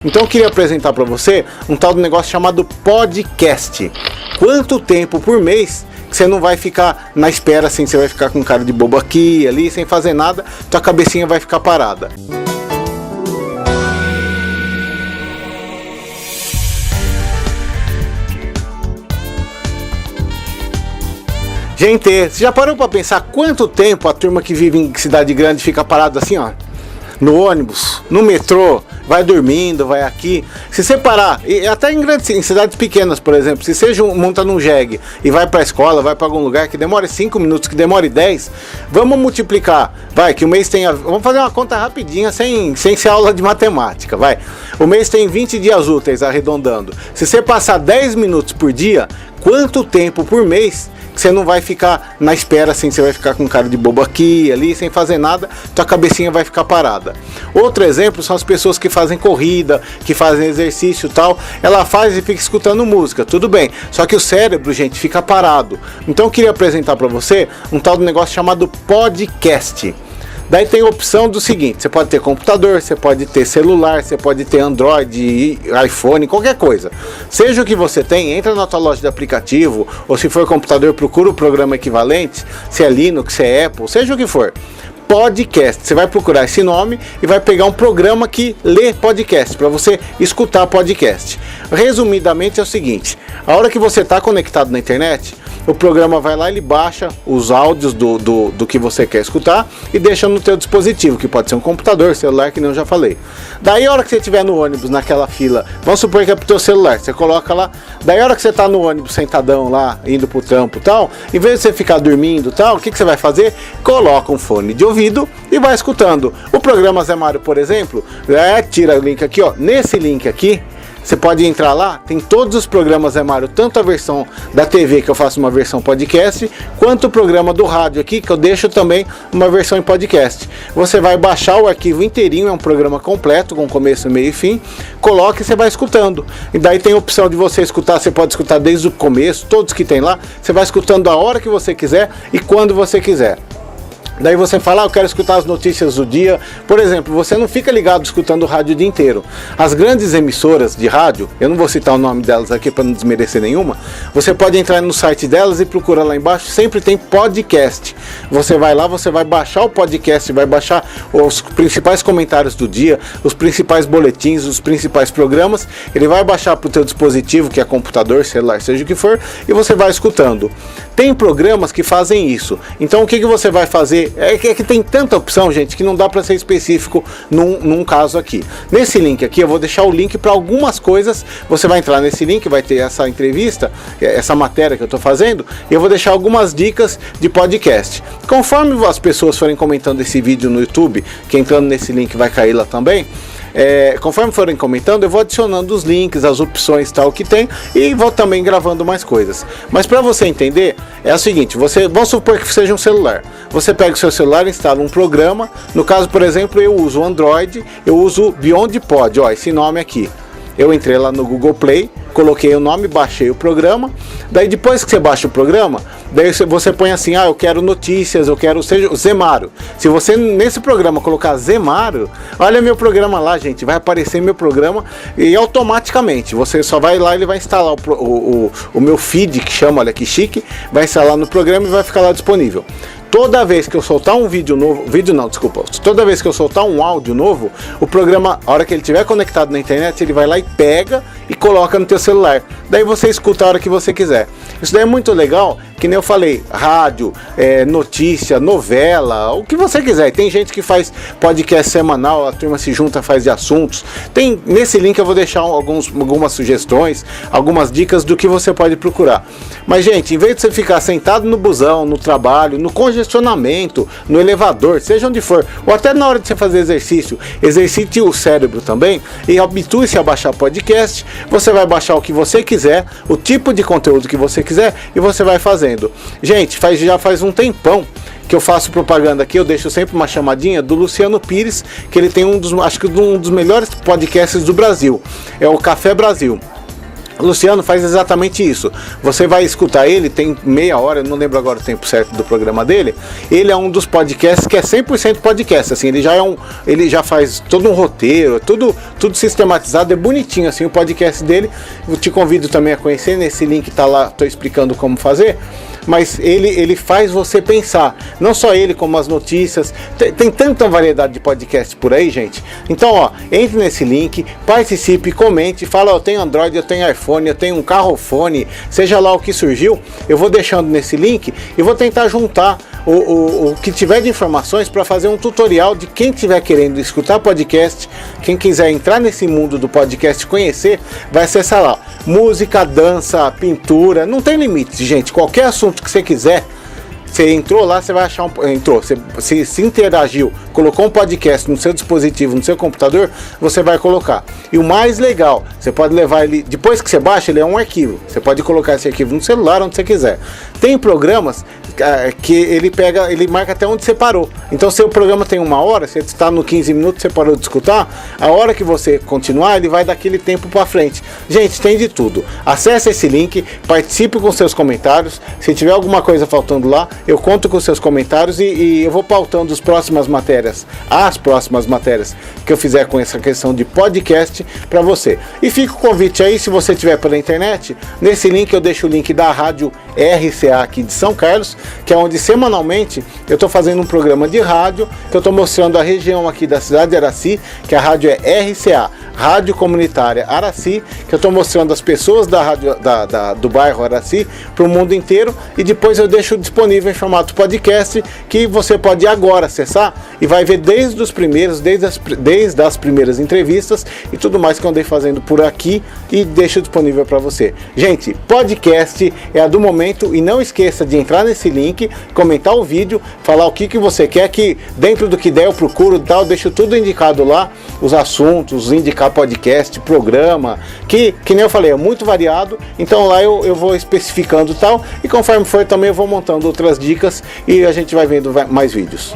Então eu queria apresentar para você um tal de negócio chamado podcast. Quanto tempo por mês que você não vai ficar na espera assim, você vai ficar com cara de bobo aqui, ali, sem fazer nada, tua cabecinha vai ficar parada. Gente, você já parou para pensar quanto tempo a turma que vive em cidade grande fica parado assim, ó? No ônibus, no metrô, vai dormindo, vai aqui. Se você parar, e até em cidades pequenas, por exemplo, se você monta num jegue e vai para a escola, vai para algum lugar que demore 5 minutos, que demore 10, vamos multiplicar, vai, que o mês tenha, vamos fazer uma conta rapidinha, sem ser aula de matemática, vai. O mês tem 20 dias úteis, arredondando. Se você passar 10 minutos por dia, quanto tempo por mês que você não vai ficar na espera assim, você vai ficar com cara de bobo aqui, ali, sem fazer nada, tua cabecinha vai ficar parada. Outro exemplo são as pessoas que fazem corrida, que fazem exercício e tal, ela faz e fica escutando música, tudo bem, só que o cérebro, gente, fica parado. Então eu queria apresentar para você um tal de negócio chamado podcast. Daí tem a opção do seguinte, você pode ter computador, você pode ter celular, você pode ter Android, iPhone, qualquer coisa. Seja o que você tem, entra na tua loja de aplicativo, ou se for computador, procura o programa equivalente, se é Linux, se é Apple, seja o que for. Podcast, você vai procurar esse nome e vai pegar um programa que lê podcast, para você escutar podcast. Resumidamente é o seguinte, a hora que você está conectado na internet, o programa vai lá, ele baixa os áudios do que você quer escutar e deixa no teu dispositivo, que pode ser um computador, celular, que nem eu já falei. Daí a hora que você estiver no ônibus, naquela fila, vamos supor que é pro teu celular, você coloca lá, daí a hora que você tá no ônibus sentadão lá, indo pro trampo e tal, em vez de você ficar dormindo e tal, o que você vai fazer? Coloca um fone de ouvido e vai escutando. O programa Zé Mário, por exemplo, tira o link aqui, ó, nesse link aqui, você pode entrar lá, tem todos os programas Zé Mário, tanto a versão da TV, que eu faço uma versão podcast, quanto o programa do rádio aqui, que eu deixo também uma versão em podcast. Você vai baixar o arquivo inteirinho, é um programa completo, com começo, meio e fim, coloca e você vai escutando. E daí tem a opção de você escutar, você pode escutar desde o começo, todos que tem lá, você vai escutando a hora que você quiser e quando você quiser. Daí você fala, eu quero escutar as notícias do dia. Por exemplo, você não fica ligado escutando o rádio o dia inteiro. As grandes emissoras de rádio, eu não vou citar o nome delas aqui para não desmerecer nenhuma, você pode entrar no site delas e procura lá embaixo, sempre tem podcast. Você vai lá, você vai baixar o podcast, vai baixar os principais comentários do dia, os principais boletins, os principais programas, ele vai baixar para o teu dispositivo, que é computador, celular, seja o que for, e você vai escutando. Tem programas que fazem isso. Então o que você vai fazer? É que tem tanta opção, gente, que não dá para ser específico num caso aqui. Nesse link aqui, eu vou deixar o link para algumas coisas. Você vai entrar nesse link, vai ter essa entrevista, essa matéria que eu estou fazendo, e eu vou deixar algumas dicas de podcast. Conforme as pessoas forem comentando esse vídeo no YouTube, que entrando nesse link vai cair lá também, conforme forem comentando, eu vou adicionando os links, as opções tal que tem, e vou também gravando mais coisas. Mas para você entender, é o seguinte, vamos supor que seja um celular. Você pega o seu celular, instala um programa. No caso, por exemplo, eu uso o Android, eu uso o BeyondPod, ó, esse nome aqui. Eu entrei lá no Google Play, coloquei o nome, baixei o programa. Daí depois que você baixa o programa, daí você põe assim, eu quero notícias, eu quero o Zé Mário. Se você nesse programa colocar Zé Mário, olha meu programa lá, gente, vai aparecer meu programa e automaticamente, você só vai lá, ele vai instalar o meu feed, que chama, olha que chique, vai instalar no programa e vai ficar lá disponível. Toda vez que eu soltar um toda vez que eu soltar um áudio novo, o programa, a hora que ele estiver conectado na internet, ele vai lá e pega e coloca no teu celular. Daí você escuta a hora que você quiser. Isso daí é muito legal, que nem eu falei, rádio, notícia, novela, o que você quiser. Tem gente que faz podcast semanal, a turma se junta, faz de assuntos. Nesse link eu vou deixar algumas sugestões, algumas dicas do que você pode procurar. Mas, gente, em vez de você ficar sentado no busão, no trabalho, no congestionamento, no elevador, seja onde for, ou até na hora de você fazer exercício, exercite o cérebro também e habitue-se a baixar podcast. Você vai baixar o que você quiser, o tipo de conteúdo que você quiser, e você vai fazendo. Gente, já faz um tempão que eu faço propaganda aqui, eu deixo sempre uma chamadinha do Luciano Pires, que ele tem acho que um dos melhores podcasts do Brasil, é o Café Brasil. O Luciano faz exatamente isso. Você vai escutar ele, tem meia hora, eu não lembro agora o tempo certo do programa dele. Ele é um dos podcasts que é 100% podcast, assim, ele já faz todo um roteiro, tudo sistematizado, é bonitinho assim o podcast dele. Eu te convido também a conhecer, nesse link tá lá, tô explicando como fazer. Mas ele faz você pensar, não só ele, como as notícias, tem tanta variedade de podcast por aí, gente. Então, ó, entre nesse link, participe, comente, fala, eu tenho Android, eu tenho iPhone, eu tenho um carrofone, seja lá o que surgiu, eu vou deixando nesse link e vou tentar juntar o que tiver de informações para fazer um tutorial de quem estiver querendo escutar podcast, quem quiser entrar nesse mundo do podcast, conhecer, vai acessar lá. Música, dança, pintura, não tem limite, gente. Qualquer assunto que você quiser, você entrou lá, você vai achar você se interagiu, colocou um podcast no seu dispositivo, no seu computador, você vai colocar. E o mais legal, você pode levar ele, depois que você baixa, ele é um arquivo. Você pode colocar esse arquivo no celular, onde você quiser. Tem programas que ele marca até onde você parou. Então, se o programa tem 1 hora, você está no 15 minutos, você parou de escutar, a hora que você continuar, ele vai daquele tempo para frente. Gente, tem de tudo. Acesse esse link, participe com seus comentários. Se tiver alguma coisa faltando lá, eu conto com seus comentários e eu vou pautando as próximas matérias que eu fizer com essa questão de podcast para você. E fica o convite aí, se você estiver pela internet, nesse link eu deixo o link da rádio RCA aqui de São Carlos, que é onde semanalmente eu estou fazendo um programa de rádio, que eu estou mostrando a região aqui da cidade de Araci, que a rádio é RCA, Rádio Comunitária Araci, que eu estou mostrando as pessoas da rádio do bairro Araci para o mundo inteiro, e depois eu deixo disponível em formato podcast, que você pode agora acessar e vai ver desde as primeiras entrevistas e tudo mais que eu andei fazendo por aqui, e deixo disponível para você. Gente, podcast é a do momento, e não esqueça de entrar nesse link, comentar o vídeo, falar o que você quer, que dentro do que der eu procuro, tal, deixo tudo indicado lá, os assuntos, indicar podcast, programa, que nem eu falei, é muito variado, então lá eu vou especificando tal, e conforme for também eu vou montando outras dicas e a gente vai vendo mais vídeos.